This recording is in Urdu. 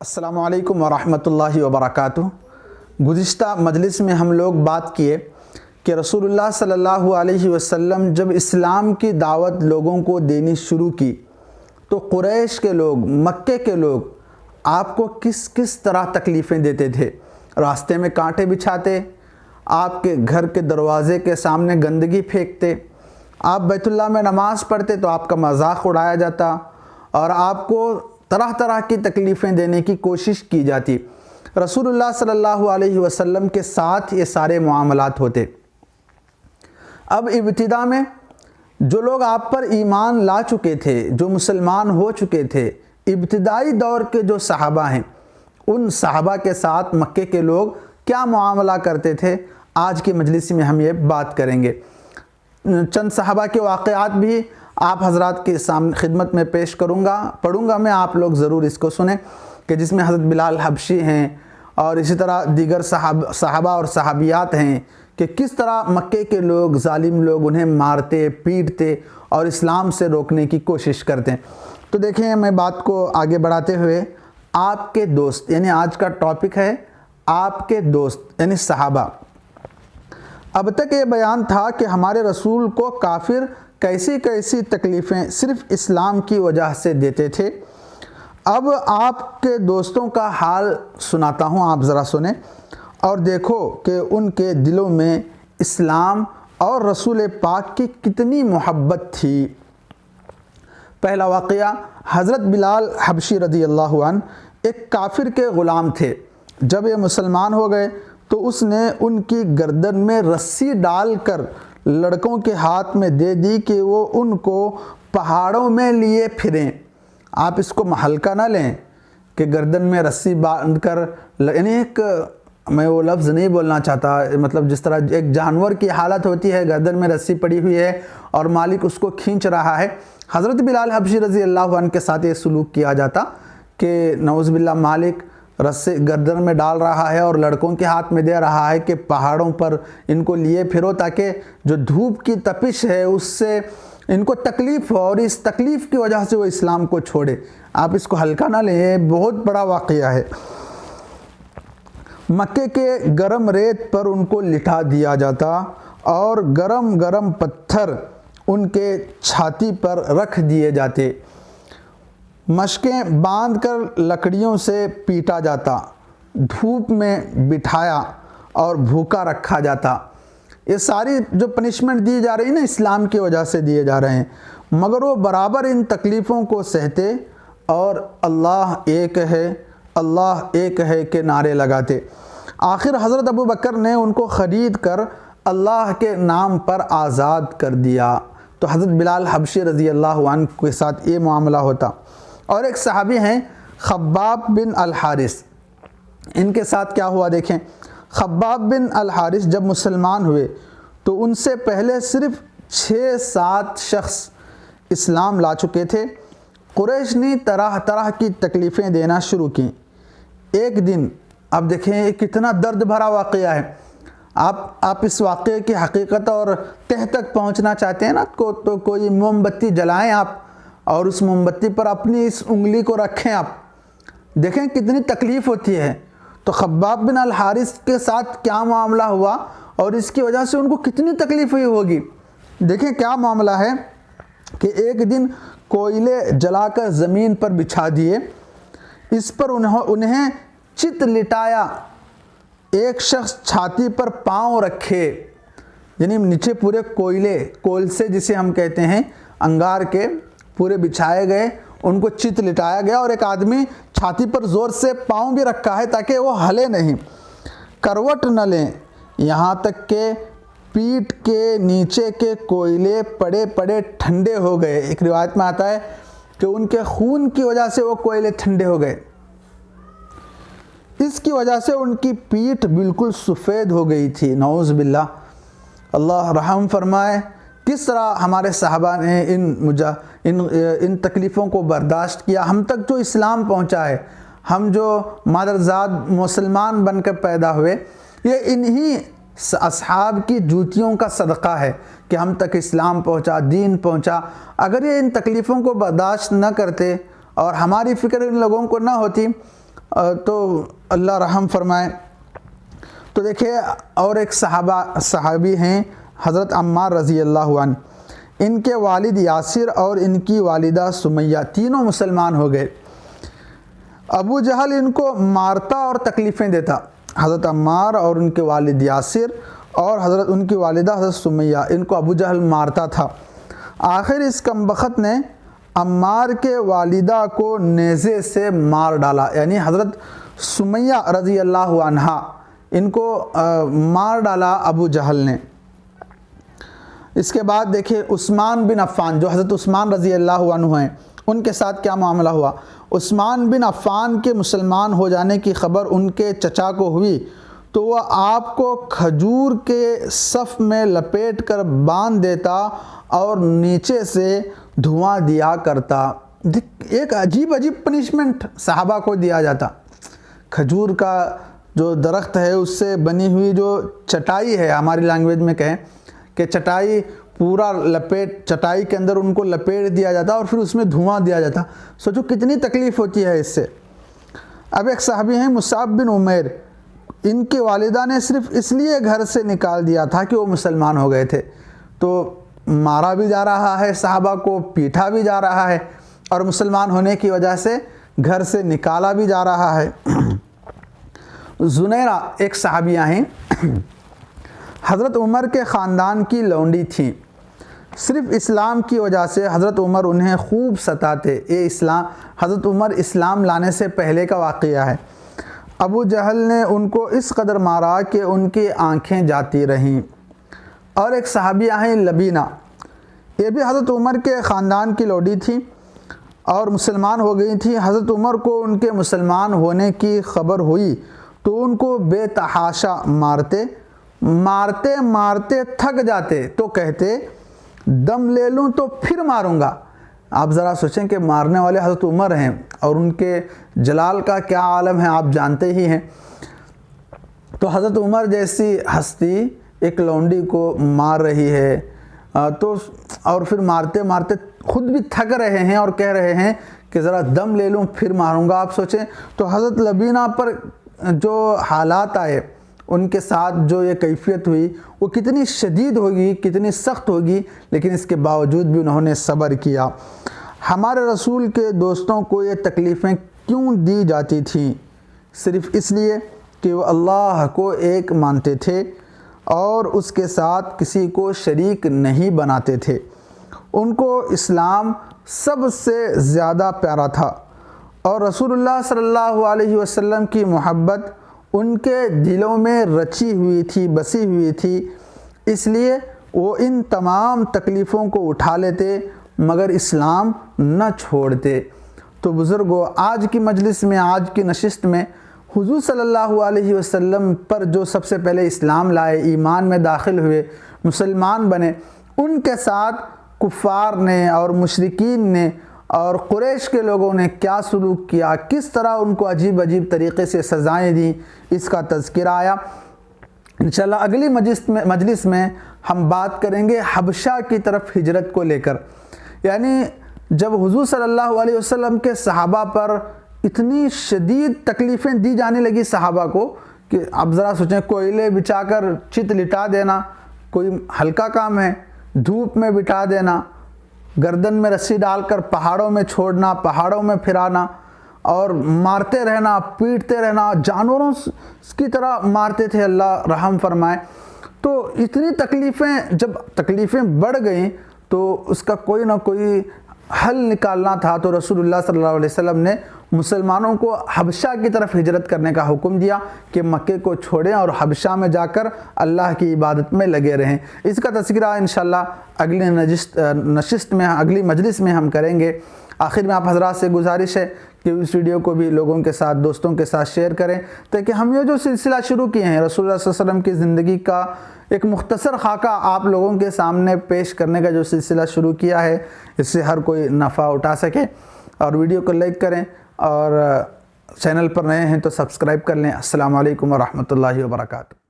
السلام علیکم ورحمۃ اللہ وبرکاتہ۔ گزشتہ مجلس میں ہم لوگ بات کیے کہ رسول اللہ صلی اللہ علیہ وسلم جب اسلام کی دعوت لوگوں کو دینی شروع کی تو قریش کے لوگ، مکے کے لوگ آپ کو کس طرح تکلیفیں دیتے تھے۔ راستے میں کانٹے بچھاتے، آپ کے گھر کے دروازے کے سامنے گندگی پھینکتے، آپ بیت اللہ میں نماز پڑھتے تو آپ کا مذاق اڑایا جاتا اور آپ کو طرح طرح کی تکلیفیں دینے کی کوشش کی جاتی۔ رسول اللہ صلی اللہ علیہ وسلم کے ساتھ یہ سارے معاملات ہوتے۔ اب ابتدا میں جو لوگ آپ پر ایمان لا چکے تھے، جو مسلمان ہو چکے تھے، ابتدائی دور کے جو صحابہ ہیں، ان صحابہ کے ساتھ مکے کے لوگ کیا معاملہ کرتے تھے، آج کی مجلس میں ہم یہ بات کریں گے۔ چند صحابہ کے واقعات بھی آپ حضرات کے سامنے خدمت میں پیش پڑھوں گا میں، آپ لوگ ضرور اس کو سنیں، کہ جس میں حضرت بلال حبشی ہیں اور اسی طرح دیگر صحابہ اور صحابیات ہیں کہ کس طرح مکے کے لوگ، ظالم لوگ انہیں مارتے، پیٹتے اور اسلام سے روکنے کی کوشش کرتے ہیں۔ تو دیکھیں، میں بات کو آگے بڑھاتے ہوئے آپ کے دوست، یعنی آج کا ٹاپک ہے آپ کے دوست یعنی صحابہ۔ اب تک یہ بیان تھا کہ ہمارے رسول کو کافر کیسی تکلیفیں صرف اسلام کی وجہ سے دیتے تھے۔ اب آپ کے دوستوں کا حال سناتا ہوں، آپ ذرا سنیں اور دیکھو کہ ان کے دلوں میں اسلام اور رسول پاک کی کتنی محبت تھی۔ پہلا واقعہ، حضرت بلال حبشی رضی اللہ عنہ ایک کافر کے غلام تھے۔ جب یہ مسلمان ہو گئے تو اس نے ان کی گردن میں رسی ڈال کر لڑکوں کے ہاتھ میں دے دی کہ وہ ان کو پہاڑوں میں لیے پھریں۔ آپ اس کو ہلکا نہ لیں کہ گردن میں رسی باندھ کر، یعنی ایک، میں وہ لفظ نہیں بولنا چاہتا، مطلب جس طرح ایک جانور کی حالت ہوتی ہے، گردن میں رسی پڑی ہوئی ہے اور مالک اس کو کھینچ رہا ہے، حضرت بلال حبشی رضی اللہ عنہ کے ساتھ یہ سلوک کیا جاتا کہ نعوذ باللہ مالک رسی گردن میں ڈال رہا ہے اور لڑکوں کے ہاتھ میں دے رہا ہے کہ پہاڑوں پر ان کو لیے پھرو تاکہ جو دھوپ کی تپش ہے اس سے ان کو تکلیف ہو اور اس تکلیف کی وجہ سے وہ اسلام کو چھوڑے۔ آپ اس کو ہلکا نہ لیں، یہ بہت بڑا واقعہ ہے۔ مکے کے گرم ریت پر ان کو لٹا دیا جاتا اور گرم پتھر ان کے چھاتی پر رکھ دیے جاتے، مشکیں باندھ کر لکڑیوں سے پیٹا جاتا، دھوپ میں بٹھایا اور بھوکا رکھا جاتا۔ یہ ساری جو پنشمنٹ دی جا رہی نا، اسلام کی وجہ سے دیے جا رہے ہیں، مگر وہ برابر ان تکلیفوں کو سہتے اور اللہ ایک ہے، اللہ ایک ہے کہ نعرے لگاتے۔ آخر حضرت ابو بکر نے ان کو خرید کر اللہ کے نام پر آزاد کر دیا۔ تو حضرت بلال حبشی رضی اللہ عنہ کے ساتھ یہ معاملہ ہوتا۔ اور ایک صحابی ہیں خباب بن الحارث، ان کے ساتھ کیا ہوا دیکھیں۔ خباب بن الحارث جب مسلمان ہوئے تو ان سے پہلے صرف 6-7 شخص اسلام لا چکے تھے۔ قریش نے طرح طرح کی تکلیفیں دینا شروع کیں۔ ایک دن، اب دیکھیں یہ کتنا درد بھرا واقعہ ہے۔ آپ اس واقعے کی حقیقت اور تہ تک پہنچنا چاہتے ہیں نا، تو کوئی موم بتی جلائیں آپ اور اس موم بتی پر اپنی اس انگلی کو رکھیں، آپ دیکھیں کتنی تکلیف ہوتی ہے۔ تو خباب بن الحارث کے ساتھ کیا معاملہ ہوا اور اس کی وجہ سے ان کو کتنی تکلیف ہوئی ہوگی۔ دیکھیں کیا معاملہ ہے کہ ایک دن کوئلے جلا کر زمین پر بچھا دیے، اس پر انہیں چت لٹایا، ایک شخص چھاتی پر پاؤں رکھے، یعنی نیچے پورے کولسے جسے ہم کہتے ہیں انگار کے پورے بچھائے گئے، ان کو چت لٹایا گیا اور ایک آدمی چھاتی پر زور سے پاؤں بھی رکھا ہے تاکہ وہ ہلے نہیں، کروٹ نہ لیں، یہاں تک کہ پیٹھ کے نیچے کے کوئلے پڑے پڑے ٹھنڈے ہو گئے۔ ایک روایت میں آتا ہے کہ ان کے خون کی وجہ سے وہ کوئلے ٹھنڈے ہو گئے، اس کی وجہ سے ان کی پیٹھ بالکل سفید ہو گئی تھی۔ نعوذ باللہ، اللہ رحم فرمائے۔ کس طرح ہمارے صحابہ نے ان تکلیفوں کو برداشت کیا، ہم تک جو اسلام پہنچا ہے، ہم جو مادرزاد مسلمان بن کر پیدا ہوئے، یہ انہی اصحاب کی جوتیوں کا صدقہ ہے کہ ہم تک اسلام پہنچا، دین پہنچا۔ اگر یہ ان تکلیفوں کو برداشت نہ کرتے اور ہماری فکر ان لوگوں کو نہ ہوتی تو اللہ رحم فرمائے۔ تو دیکھیے اور ایک صحابی ہیں حضرت عمار رضی اللہ عنہ، ان کے والد یاسر اور ان کی والدہ سمیہ تینوں مسلمان ہو گئے۔ ابو جہل ان کو مارتا اور تکلیفیں دیتا، حضرت عمار اور ان کے والد یاسر اور ان کی والدہ حضرت سمیہ، ان کو ابو جہل مارتا تھا۔ آخر اس کمبخت نے عمار کے والدہ کو نیزے سے مار ڈالا، یعنی حضرت سمیہ رضی اللہ عنہا ان کو مار ڈالا ابو جہل نے۔ اس کے بعد دیکھیں عثمان بن عفان، جو حضرت عثمان رضی اللہ عنہ ہیں، ان کے ساتھ کیا معاملہ ہوا۔ عثمان بن عفان کے مسلمان ہو جانے کی خبر ان کے چچا کو ہوئی تو وہ آپ کو کھجور کے صف میں لپیٹ کر باندھ دیتا اور نیچے سے دھواں دیا کرتا۔ ایک عجیب پنشمنٹ صحابہ کو دیا جاتا۔ کھجور کا جو درخت ہے اس سے بنی ہوئی جو چٹائی ہے، ہماری لینگویج میں کہیں کہ چٹائی پورا چٹائی کے اندر ان کو لپیٹ دیا جاتا اور پھر اس میں دھواں دیا جاتا۔ سوچو کتنی تکلیف ہوتی ہے اس سے۔ اب ایک صحابی ہیں مصعب بن عمیر، ان کی والدہ نے صرف اس لیے گھر سے نکال دیا تھا کہ وہ مسلمان ہو گئے تھے، تو مارا بھی جا رہا ہے صحابہ کو، پیٹا بھی جا رہا ہے اور مسلمان ہونے کی وجہ سے گھر سے نکالا بھی جا رہا ہے۔ زنیرہ ایک صحابیہ ہیں، حضرت عمر کے خاندان کی لونڈی تھیں، صرف اسلام کی وجہ سے حضرت عمر انہیں خوب ستاتے۔ حضرت عمر اسلام لانے سے پہلے کا واقعہ ہے۔ ابو جہل نے ان کو اس قدر مارا کہ ان کی آنکھیں جاتی رہیں۔ اور ایک صحابیہ ہیں لبینہ، یہ بھی حضرت عمر کے خاندان کی لونڈی تھی اور مسلمان ہو گئی تھی۔ حضرت عمر کو ان کے مسلمان ہونے کی خبر ہوئی تو ان کو بے تحاشا مارتے تھک جاتے تو کہتے دم لے لوں تو پھر ماروں گا۔ آپ ذرا سوچیں کہ مارنے والے حضرت عمر ہیں اور ان کے جلال کا کیا عالم ہے آپ جانتے ہی ہیں۔ تو حضرت عمر جیسی ہستی ایک لونڈی کو مار رہی ہے تو اور پھر مارتے خود بھی تھک رہے ہیں اور کہہ رہے ہیں کہ ذرا دم لے لوں پھر ماروں گا۔ آپ سوچیں تو حضرت لبینہ پر جو حالات آئے، ان کے ساتھ جو یہ کیفیت ہوئی وہ کتنی شدید ہوگی، کتنی سخت ہوگی، لیکن اس کے باوجود بھی انہوں نے صبر کیا۔ ہمارے رسول کے دوستوں کو یہ تکلیفیں کیوں دی جاتی تھیں؟ صرف اس لیے کہ وہ اللہ کو ایک مانتے تھے اور اس کے ساتھ کسی کو شریک نہیں بناتے تھے۔ ان کو اسلام سب سے زیادہ پیارا تھا اور رسول اللہ صلی اللہ علیہ وسلم کی محبت ان کے دلوں میں رچی ہوئی تھی، بسی ہوئی تھی، اس لیے وہ ان تمام تکلیفوں کو اٹھا لیتے مگر اسلام نہ چھوڑتے۔ تو بزرگوں، آج کی مجلس میں، آج کی نشست میں حضور صلی اللہ علیہ وسلم پر جو سب سے پہلے اسلام لائے، ایمان میں داخل ہوئے، مسلمان بنے، ان کے ساتھ کفار نے اور مشرکین نے اور قریش کے لوگوں نے کیا سلوک کیا، کس طرح ان کو عجیب طریقے سے سزائیں دیں، اس کا تذکرہ آیا۔ انشاءاللہ اگلی مجلس میں ہم بات کریں گے حبشہ کی طرف ہجرت کو لے کر، یعنی جب حضور صلی اللہ علیہ وسلم کے صحابہ پر اتنی شدید تکلیفیں دی جانے لگی صحابہ کو کہ اب ذرا سوچیں، کوئلے بچھا کر چت لٹا دینا کوئی ہلکا کام ہے، دھوپ میں بٹھا دینا، گردن میں رسی ڈال کر پہاڑوں میں چھوڑنا، پہاڑوں میں پھرانا اور مارتے رہنا، پیٹتے رہنا، جانوروں کی طرح مارتے تھے، اللہ رحم فرمائے۔ تو اتنی تکلیفیں، جب تکلیفیں بڑھ گئیں تو اس کا کوئی نہ کوئی حل نکالنا تھا، تو رسول اللہ صلی اللہ علیہ وسلم نے مسلمانوں کو حبشہ کی طرف ہجرت کرنے کا حکم دیا کہ مکے کو چھوڑیں اور حبشہ میں جا کر اللہ کی عبادت میں لگے رہیں۔ اس کا تذکرہ انشاءاللہ اگلی نشست میں، اگلی مجلس میں ہم کریں گے۔ آخر میں آپ حضرات سے گزارش ہے کہ اس ویڈیو کو بھی لوگوں کے ساتھ، دوستوں کے ساتھ شیئر کریں تاکہ ہم یہ جو سلسلہ شروع کیے ہیں رسول اللہ صلی اللہ علیہ وسلم کی زندگی کا ایک مختصر خاکہ آپ لوگوں کے سامنے پیش کرنے کا جو سلسلہ شروع کیا ہے، اس سے ہر کوئی نفع اٹھا سکے۔ اور ویڈیو کو لائک کریں اور چینل پر نئے ہیں تو سبسکرائب کر لیں۔ السلام علیکم ورحمۃ اللہ وبرکاتہ۔